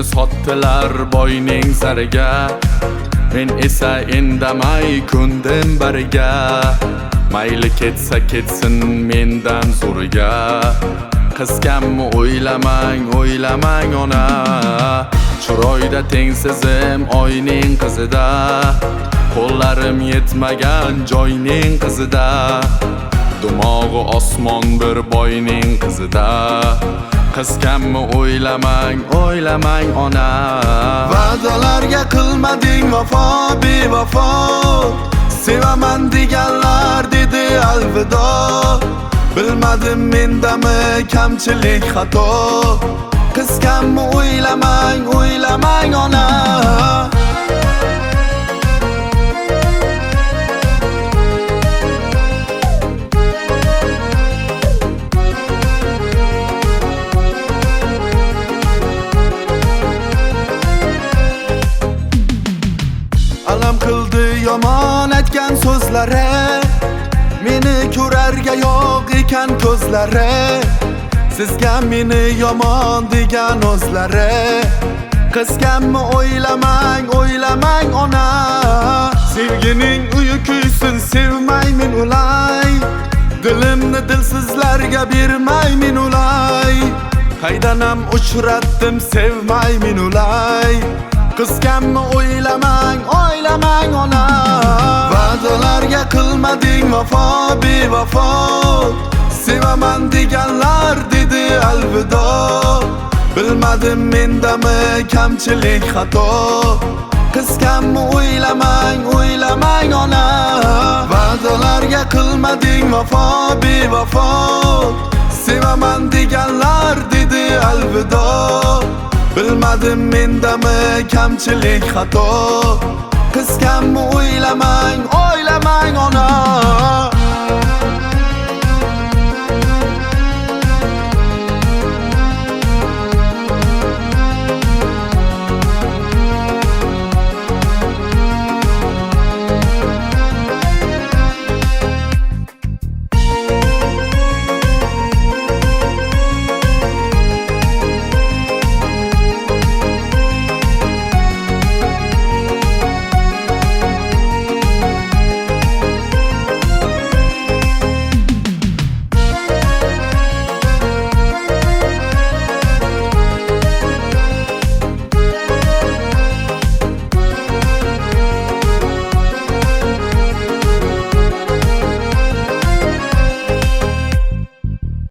Meni sotdilar boyning zariga, men esa indamay ko'ndim bariga. Mayli ketsa ketsin mendan zo'riga, qizganmi o'ylamang, o'ylamang ona. Chiroyda tengsizim oyning qizida, qo'llarim yetmagan joyning qizida. Dumog'i osmon bir boyning qizida, qizganmi o'ylamang, o'ylamang ona. Va'dalarga qilmading vafo, bevafo, sevaman deganlar dedi alvido. Bilmadim mendami kamchilik xato, qizganmi o'ylamang, o'ylamang ona. Alam qildi yomon aytgan so'zlari, meni ko'rarga yo'q ekan ko'zlari. Sizga meni yomon degan o'zlari, qizganmi o'ylamang, o'ylamang ona. Sevgining uyi kuysin, sevmay men ulay, dilimni dilsizlarga bermay men ulay. Qaydanam uchratdim sevmay men ulay, qizganmi o'ylamang, o'ylamang ona. Va'dalarga qilmading vafo, bevafo, sevaman deganlar dedi alvido. Bilmadim mendami kamchilik xato, qizganmi o'ylamang, o'ylamang ona. Va'dalarga qilmading vafo, bevafo, sevaman deganlar dedi alvido. Bilmadim mendami kamchilik xato, qizganmi o'ylamang, o'ylamang ona.